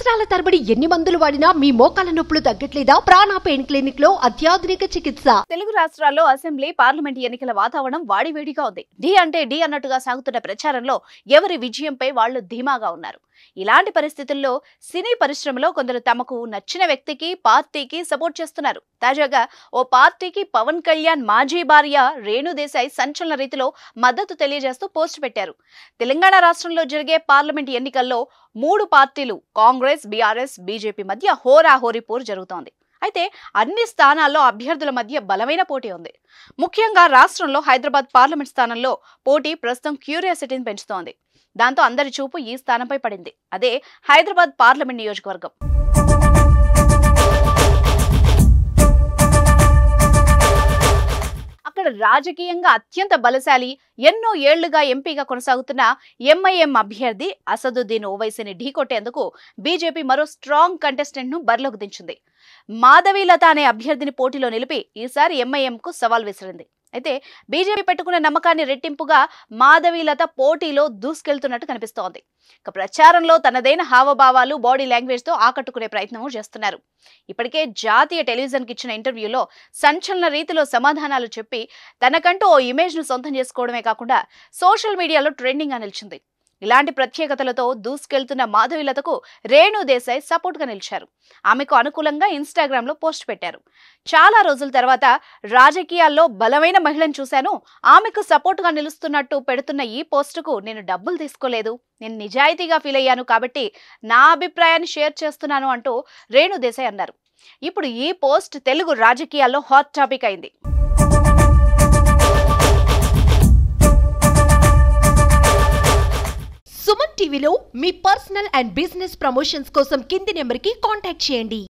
సంవత్సరాల తరబడి ఎన్ని మందులు వాడినా మీ మోకాల నొప్పులు తగ్గట్లేదా? ప్రాణ పెయిన్ క్లినిక్ లో అత్యాధునిక చికిత్స. తెలుగు రాష్ట్రాల్లో అసెంబ్లీ పార్లమెంట్ ఎన్నికల వాతావరణం వాడివేడిగా ఉంది. డి అంటే డి అన్నట్టుగా సాగుతున్న ప్రచారంలో ఎవరి విజయంపై వాళ్లు ధీమాగా ఉన్నారు. ఇలాంటి పరిస్థితుల్లో సినీ పరిశ్రమలో కొందరు తమకు నచ్చిన వ్యక్తికి పార్టీకి సపోర్ట్ చేస్తున్నారు. తాజాగా ఓ పార్టీకి పవన్ కళ్యాణ్ మాజీ భార్య రేణు దేశాయ్ సంచలన రీతిలో మద్దతు తెలియజేస్తూ పోస్ట్ పెట్టారు. తెలంగాణ రాష్ట్రంలో జరిగే పార్లమెంట్ ఎన్నికల్లో 3 పార్టీలు కాంగ్రెస్, బీఆర్ఎస్, బీజేపీ మధ్య హోరాహోరీ పోరు జరుగుతోంది. అయితే అన్ని స్థానాల్లో అభ్యర్థుల మధ్య బలమైన పోటీ ఉంది. ముఖ్యంగా రాష్ట్రంలో హైదరాబాద్ పార్లమెంట్ స్థానంలో పోటీ ప్రస్తుతం క్యూరియాసిటీని పెంచుతోంది. దాంతో అందరి చూపు ఈ స్థానంపై పడింది. అదే హైదరాబాద్ పార్లమెంట్ నియోజకవర్గం. అక్కడ రాజకీయంగా అత్యంత బలశాలి, ఎన్నో ఏళ్లుగా ఎంపీగా కొనసాగుతున్న ఎంఐఎం అభ్యర్థి అసదుద్దీన్ ఓవైసీని ఢీకొట్టేందుకు బీజేపీ మరో స్ట్రాంగ్ కంటెస్టెంట్ ను బరిలోకి దించింది. మాధవీలత అనే అభ్యర్థిని పోటీలో నిలిపి ఈసారి ఎంఐఎంకు సవాల్ విసిరింది. అయితే బీజేపీ పెట్టుకున్న నమ్మకాన్ని రెట్టింపుగా మాధవీలత పోటీలో దూసుకెళ్తున్నట్టు కనిపిస్తోంది. ఇక ప్రచారంలో తనదైన హావభావాలు, బాడీ లాంగ్వేజ్ తో ఆకట్టుకునే ప్రయత్నం చేస్తున్నారు. ఇప్పటికే జాతీయ టెలివిజన్కి ఇచ్చిన ఇంటర్వ్యూలో సంచలన రీతిలో సమాధానాలు చెప్పి తనకంటూ ఓ ఇమేజ్ ను సొంతం చేసుకోవడమే కాకుండా సోషల్ మీడియాలో ట్రెండింగ్ గా నిలిచింది. ఇలాంటి ప్రత్యేకతలతో దూసుకెళ్తున్న మాధవీలతకు రేణు దేశాయ్ సపోర్ట్ గా నిలిచారు. ఆమెకు అనుకూలంగా ఇన్స్టాగ్రామ్ లో పోస్ట్ పెట్టారు. చాలా రోజుల తర్వాత రాజకీయాల్లో బలమైన మహిళను చూశాను, ఆమెకు సపోర్ట్ గా నిలుస్తున్నట్టు పెడుతున్న ఈ పోస్టుకు నేను డబ్బులు తీసుకోలేదు, నేను నిజాయితీగా ఫీల్ అయ్యాను కాబట్టి నా అభిప్రాయాన్ని షేర్ చేస్తున్నాను అంటూ రేణు దేశాయ్ అన్నారు. ఇప్పుడు ఈ పోస్ట్ తెలుగు రాజకీయాల్లో హాట్ టాపిక్ అయింది. సుమన్ టీవీలో మీ పర్సనల్ అండ్ బిజినెస్ ప్రమోషన్స్ కోసం కింది నెంబర్కి కాంటాక్ట్ చేయండి.